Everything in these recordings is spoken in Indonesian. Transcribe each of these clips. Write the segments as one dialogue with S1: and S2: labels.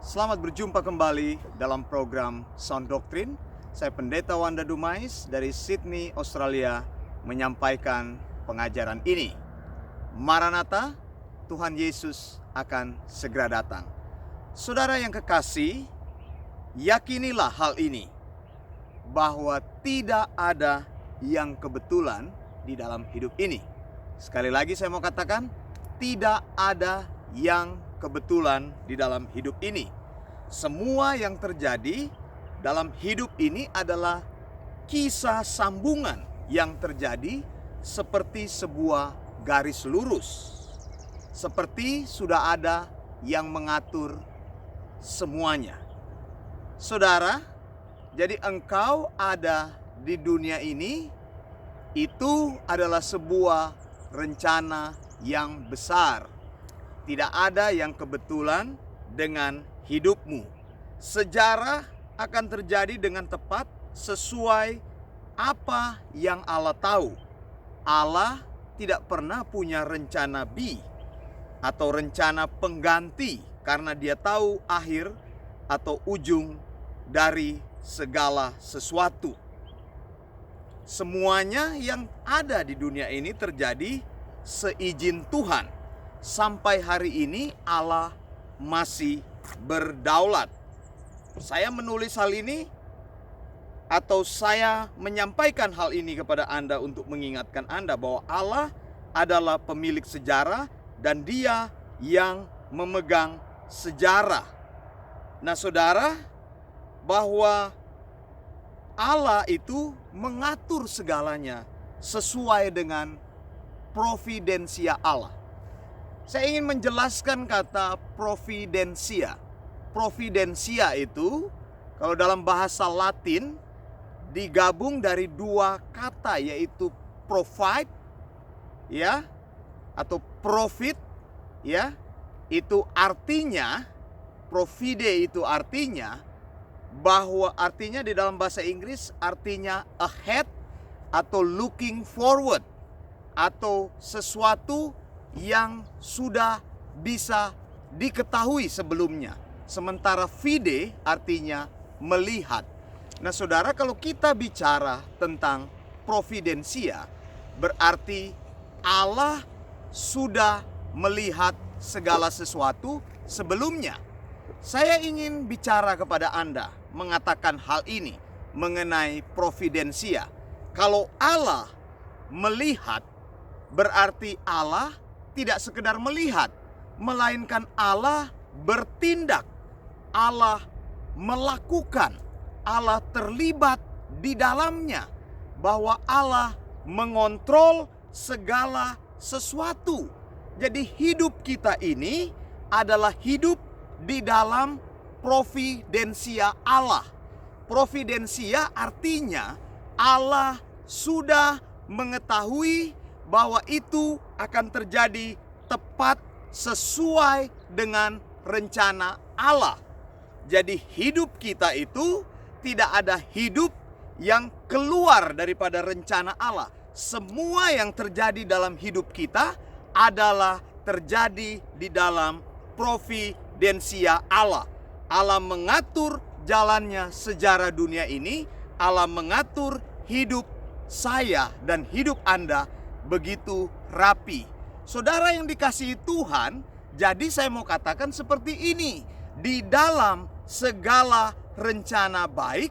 S1: Selamat berjumpa kembali dalam program Sound Doctrine. Saya Pendeta Wanda Dumais dari Sydney, Australia, menyampaikan pengajaran ini. Maranatha, Tuhan Yesus akan segera datang. Saudara yang kekasih, yakinilah hal ini, bahwa tidak ada yang kebetulan di dalam hidup ini. Sekali lagi saya mau katakan, tidak ada yang kebetulan di dalam hidup ini. Semua yang terjadi dalam hidup ini adalah kisah sambungan yang terjadi seperti sebuah garis lurus. Seperti sudah ada yang mengatur semuanya. Saudara, jadi engkau ada di dunia ini, itu adalah sebuah rencana yang besar. Tidak ada yang kebetulan dengan hidupmu. Sejarah akan terjadi dengan tepat sesuai apa yang Allah tahu. Allah tidak pernah punya rencana B atau rencana pengganti, karena Dia tahu akhir atau ujung dari segala sesuatu. Semuanya yang ada di dunia ini terjadi seizin Tuhan. Sampai hari ini Allah masih berdaulat. Saya menulis hal ini atau saya menyampaikan hal ini kepada Anda untuk mengingatkan Anda bahwa Allah adalah pemilik sejarah dan Dia yang memegang sejarah. Nah, saudara, bahwa Allah itu mengatur segalanya sesuai dengan providensia Allah. Saya ingin menjelaskan kata providensia. Providensia itu kalau dalam bahasa Latin digabung dari dua kata, yaitu provide ya atau profit ya. Itu artinya, provide itu artinya bahwa artinya di dalam bahasa Inggris artinya ahead atau looking forward, atau sesuatu yang sudah bisa diketahui sebelumnya. Sementara fide artinya melihat. Nah, saudara, kalau kita bicara tentang providensia, berarti Allah sudah melihat segala sesuatu sebelumnya. Saya ingin bicara kepada Anda, mengatakan hal ini mengenai providensia. Kalau Allah melihat, berarti Allah tidak sekedar melihat, melainkan Allah bertindak, Allah melakukan, Allah terlibat di dalamnya, bahwa Allah mengontrol segala sesuatu. Jadi hidup kita ini adalah hidup di dalam providensia Allah. Providensia artinya Allah sudah mengetahui bahwa itu akan terjadi tepat sesuai dengan rencana Allah. Jadi hidup kita itu tidak ada hidup yang keluar daripada rencana Allah. Semua yang terjadi dalam hidup kita adalah terjadi di dalam providensia Allah. Allah mengatur jalannya sejarah dunia ini. Allah mengatur hidup saya dan hidup Anda begitu rapi. Saudara yang dikasihi Tuhan, jadi saya mau katakan seperti ini. Di dalam segala rencana baik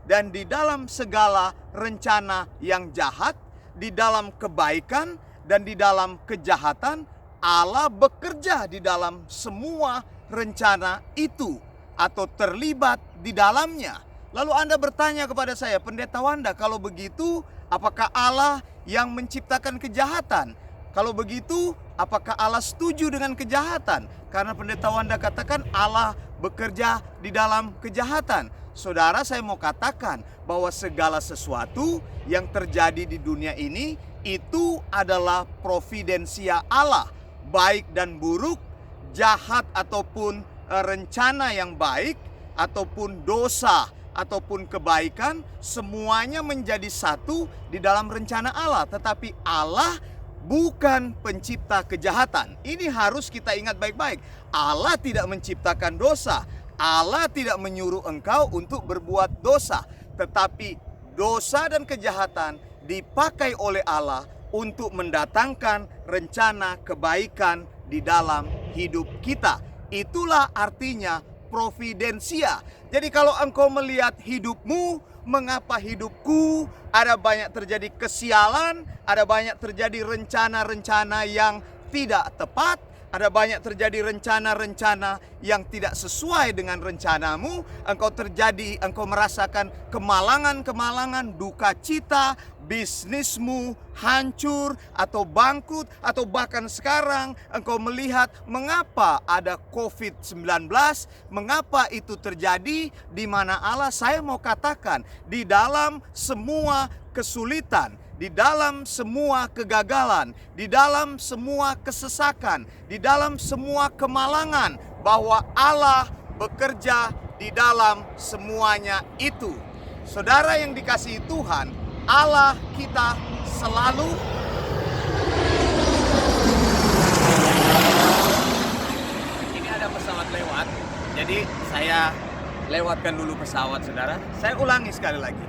S1: dan di dalam segala rencana yang jahat, di dalam kebaikan dan di dalam kejahatan, Allah bekerja di dalam semua rencana itu atau terlibat di dalamnya. Lalu Anda bertanya kepada saya, Pendeta Wanda, kalau begitu apakah Allah yang menciptakan kejahatan? Kalau begitu, apakah Allah setuju dengan kejahatan? Karena Pendeta Wanda katakan Allah bekerja di dalam kejahatan. Saudara, saya mau katakan bahwa segala sesuatu yang terjadi di dunia ini itu adalah providensia Allah. Baik dan buruk, jahat ataupun rencana yang baik, ataupun dosa, ataupun kebaikan, semuanya menjadi satu di dalam rencana Allah. Tetapi Allah bukan pencipta kejahatan. Ini harus kita ingat baik-baik. Allah tidak menciptakan dosa. Allah tidak menyuruh engkau untuk berbuat dosa, tetapi dosa dan kejahatan dipakai oleh Allah untuk mendatangkan rencana kebaikan di dalam hidup kita. Itulah artinya providensia. Jadi kalau engkau melihat hidupmu, mengapa hidupku ada banyak terjadi kesialan, ada banyak terjadi rencana-rencana yang tidak tepat, ada banyak terjadi rencana-rencana yang tidak sesuai dengan rencanamu. Engkau merasakan kemalangan-kemalangan, duka cita, bisnismu hancur atau bangkrut, atau bahkan sekarang engkau melihat mengapa ada COVID-19, mengapa itu terjadi, di mana Allah, saya mau katakan, di dalam semua kesulitan, di dalam semua kegagalan, di dalam semua kesesakan, di dalam semua kemalangan, bahwa Allah bekerja di dalam semuanya itu. Saudara yang dikasihi Tuhan, Allah kita selalu ini ada pesawat lewat, jadi saya lewatkan dulu pesawat, saudara. Saya ulangi sekali lagi.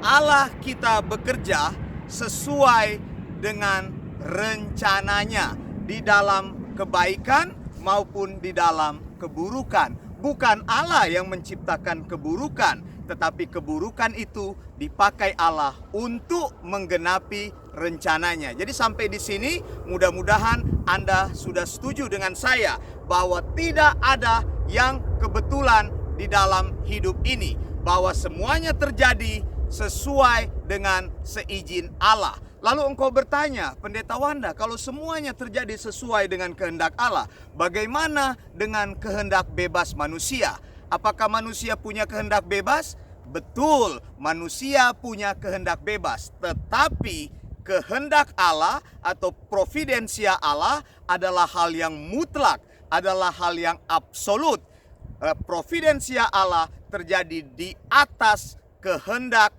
S1: Allah kita bekerja sesuai dengan rencananya di dalam kebaikan maupun di dalam keburukan. Bukan Allah yang menciptakan keburukan, tetapi keburukan itu dipakai Allah untuk menggenapi rencananya. Jadi sampai di sini mudah-mudahan Anda sudah setuju dengan saya bahwa tidak ada yang kebetulan di dalam hidup ini, bahwa semuanya terjadi sesuai dengan seizin Allah. Lalu engkau bertanya, Pendeta Wanda, kalau semuanya terjadi sesuai dengan kehendak Allah, bagaimana dengan kehendak bebas manusia? Apakah manusia punya kehendak bebas? Betul, manusia punya kehendak bebas. Tetapi kehendak Allah atau providensia Allah adalah hal yang mutlak, adalah hal yang absolut. Providensia Allah terjadi di atas kehendak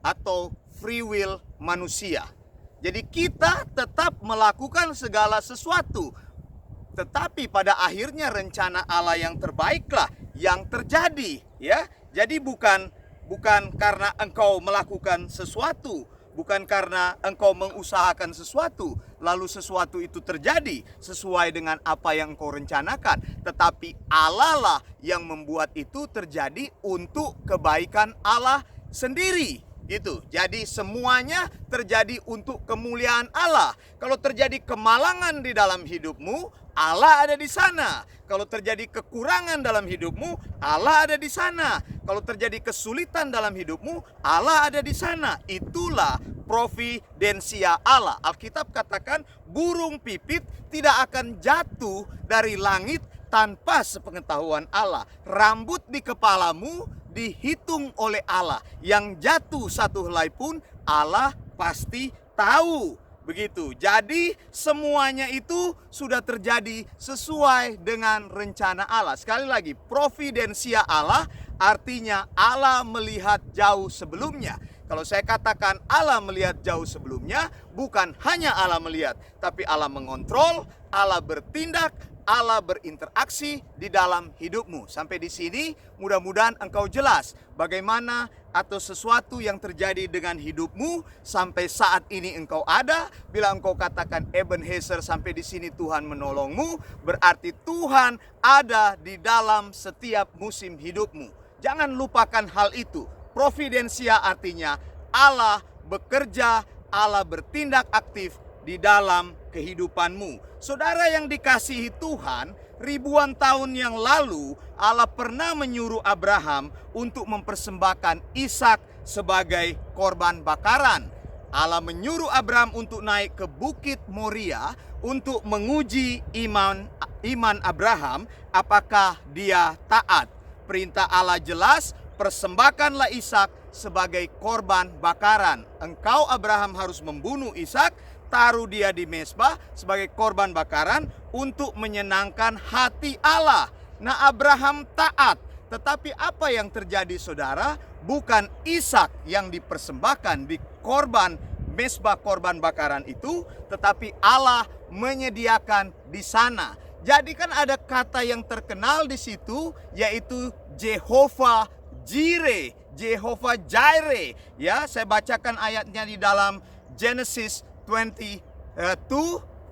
S1: atau free will manusia. Jadi kita tetap melakukan segala sesuatu, tetapi pada akhirnya rencana Allah yang terbaiklah yang terjadi, ya. Jadi bukan karena engkau melakukan sesuatu, bukan karena engkau mengusahakan sesuatu lalu sesuatu itu terjadi sesuai dengan apa yang engkau rencanakan, tetapi Allah lah yang membuat itu terjadi untuk kebaikan Allah sendiri. Gitu. Jadi semuanya terjadi untuk kemuliaan Allah. Kalau terjadi kemalangan di dalam hidupmu, Allah ada di sana. Kalau terjadi kekurangan dalam hidupmu, Allah ada di sana. Kalau terjadi kesulitan dalam hidupmu, Allah ada di sana. Itulah providensia Allah. Alkitab katakan burung pipit tidak akan jatuh dari langit tanpa sepengetahuan Allah. Rambut di kepalamu dihitung oleh Allah. Yang jatuh satu helai pun Allah pasti tahu. Begitu. Jadi semuanya itu sudah terjadi sesuai dengan rencana Allah. Sekali lagi, providensia Allah artinya Allah melihat jauh sebelumnya. Kalau saya katakan Allah melihat jauh sebelumnya, bukan hanya Allah melihat, tapi Allah mengontrol, Allah bertindak, Allah berinteraksi di dalam hidupmu. Sampai di sini mudah-mudahan engkau jelas bagaimana atau sesuatu yang terjadi dengan hidupmu sampai saat ini engkau ada. Bila engkau katakan Ebenezer, sampai di sini Tuhan menolongmu, berarti Tuhan ada di dalam setiap musim hidupmu. Jangan lupakan hal itu. Providensia artinya Allah bekerja, Allah bertindak aktif di dalam kehidupanmu. Saudara yang dikasihi Tuhan, ribuan tahun yang lalu Allah pernah menyuruh Abraham untuk mempersembahkan Ishak sebagai korban bakaran. Allah menyuruh Abraham untuk naik ke Bukit Moria untuk menguji iman Abraham, apakah dia taat. Perintah Allah jelas, persembahkanlah Ishak sebagai korban bakaran. Engkau Abraham harus membunuh Ishak, taruh dia di mezbah sebagai korban bakaran untuk menyenangkan hati Allah. Nah, Abraham taat. Tetapi apa yang terjadi, saudara? Bukan Ishak yang dipersembahkan di korban mezbah korban bakaran itu, tetapi Allah menyediakan di sana Jadi kan ada kata yang terkenal di situ, yaitu Jehovah Jireh, Jehovah Jireh. Ya, saya bacakan ayatnya di dalam Genesis 22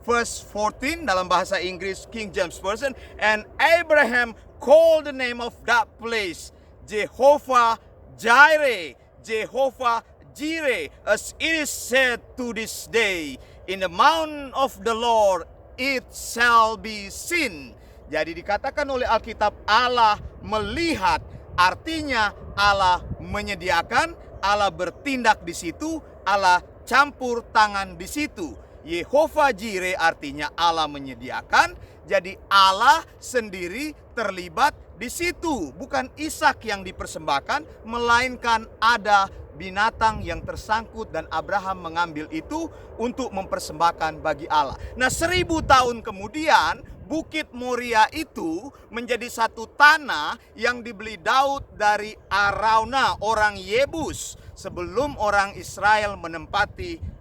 S1: verse 14 dalam bahasa Inggris King James Version. And Abraham called the name of that place Jehovah Jireh, Jehovah Jireh, as it is said to this day, in the mountain of the Lord it shall be seen. Jadi dikatakan oleh Alkitab Allah melihat, artinya Allah menyediakan, Allah bertindak di situ, Allah campur tangan di situ. Jehovah Jireh artinya Allah menyediakan, jadi Allah sendiri terlibat di situ. Bukan Ishak yang dipersembahkan, melainkan ada binatang yang tersangkut dan Abraham mengambil itu untuk mempersembahkan bagi Allah. Nah, 1000 tahun kemudian Bukit Moria itu menjadi satu tanah yang dibeli Daud dari Arauna, orang Yebus, sebelum orang Israel menempati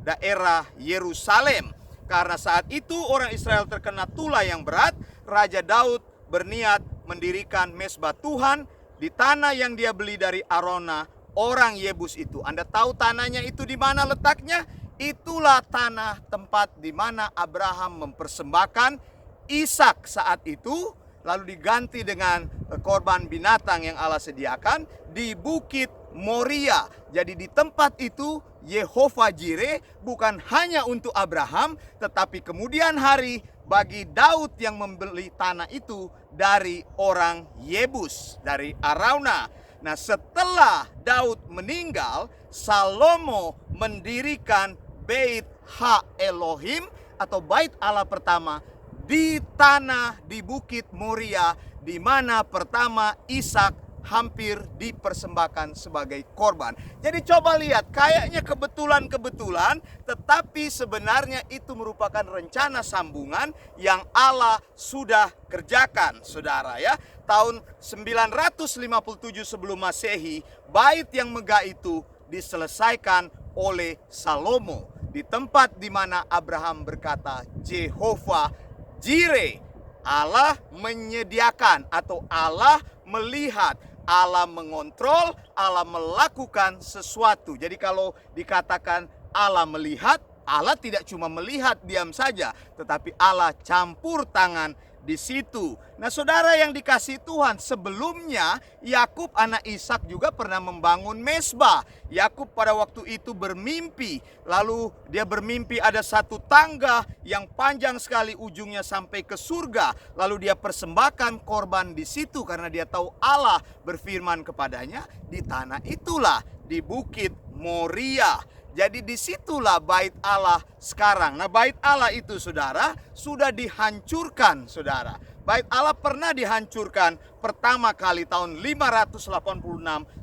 S1: daerah Yerusalem. Karena saat itu orang Israel terkena tulah yang berat, Raja Daud berniat mendirikan mezbah Tuhan di tanah yang dia beli dari Arauna, orang Yebus itu. Anda tahu tanahnya itu di mana letaknya? Itulah tanah tempat di mana Abraham mempersembahkan Ishak saat itu, lalu diganti dengan korban binatang yang Allah sediakan di Bukit Moria. Jadi di tempat itu Jehovah Jireh bukan hanya untuk Abraham, tetapi kemudian hari bagi Daud yang membeli tanah itu dari orang Yebus, dari Arauna. Nah, setelah Daud meninggal, Salomo mendirikan Beit Ha Elohim atau Bait Allah pertama di tanah di Bukit Moria, di mana pertama Ishak hampir dipersembahkan sebagai korban. Jadi coba lihat, kayaknya kebetulan-kebetulan, tetapi sebenarnya itu merupakan rencana sambungan yang Allah sudah kerjakan, saudara ya. Tahun 957 sebelum Masehi, bait yang megah itu diselesaikan oleh Salomo di tempat di mana Abraham berkata, Jehovah Jireh, Allah menyediakan atau Allah melihat, Allah mengontrol, Allah melakukan sesuatu. Jadi kalau dikatakan Allah melihat, Allah tidak cuma melihat diam saja, tetapi Allah campur tangan di situ. Nah, saudara yang dikasihi Tuhan, sebelumnya Yakub anak Ishak juga pernah membangun mezbah. Yakub pada waktu itu bermimpi, lalu dia bermimpi ada satu tangga yang panjang sekali ujungnya sampai ke surga. Lalu dia persembahkan korban di situ karena dia tahu Allah berfirman kepadanya, di tanah itulah, di Bukit Moria. Jadi disitulah bait Allah sekarang. Nah, bait Allah itu, saudara, sudah dihancurkan, saudara. Bait Allah pernah dihancurkan pertama kali tahun 586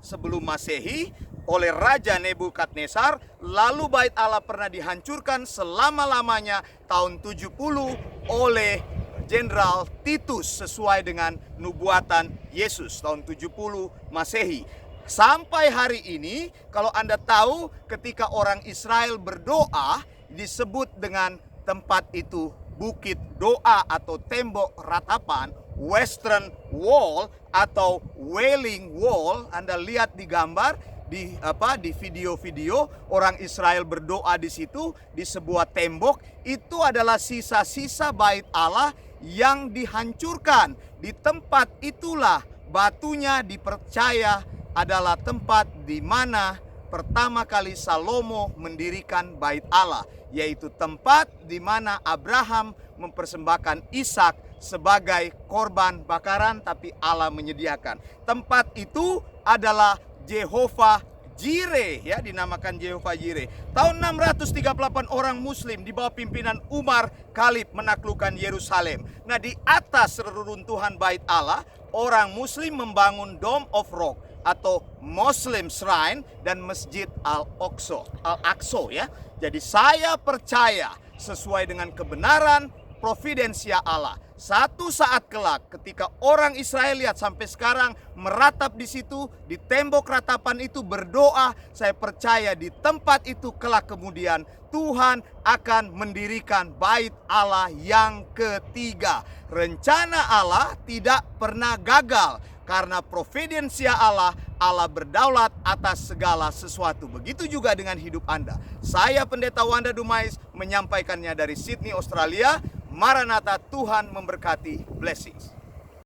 S1: sebelum Masehi oleh Raja Nebukadnezar. Lalu bait Allah pernah dihancurkan selama-lamanya tahun 70 oleh Jenderal Titus sesuai dengan nubuatan Yesus tahun 70 Masehi. Sampai hari ini, kalau Anda tahu, ketika orang Israel berdoa, disebut dengan tempat itu Bukit Doa atau Tembok Ratapan, Western Wall atau Wailing Wall. Anda lihat di gambar, di video-video orang Israel berdoa di situ, di sebuah tembok. Itu adalah sisa-sisa bait Allah yang dihancurkan. Di tempat itulah batunya dipercaya adalah tempat di mana pertama kali Salomo mendirikan bait Allah, yaitu tempat di mana Abraham mempersembahkan Ishak sebagai korban bakaran, tapi Allah menyediakan. Tempat itu adalah Jehovah Jireh, ya, dinamakan Jehovah Jireh. Tahun 638 orang muslim di bawah pimpinan Umar Khalid menaklukkan Yerusalem. Nah, di atas reruntuhan bait Allah, orang muslim membangun Dome of Rock atau Muslim Shrine dan Masjid Al-Aqsa, ya. Jadi saya percaya sesuai dengan kebenaran providensia Allah. Satu saat kelak ketika orang Israel lihat sampai sekarang meratap di situ, di tembok ratapan itu berdoa, saya percaya di tempat itu kelak kemudian Tuhan akan mendirikan bait Allah yang ketiga. Rencana Allah tidak pernah gagal karena providensia Allah, Allah berdaulat atas segala sesuatu. Begitu juga dengan hidup Anda. Saya Pendeta Wanda Dumais menyampaikannya dari Sydney, Australia. Maranatha, Tuhan memberkati. Blessings.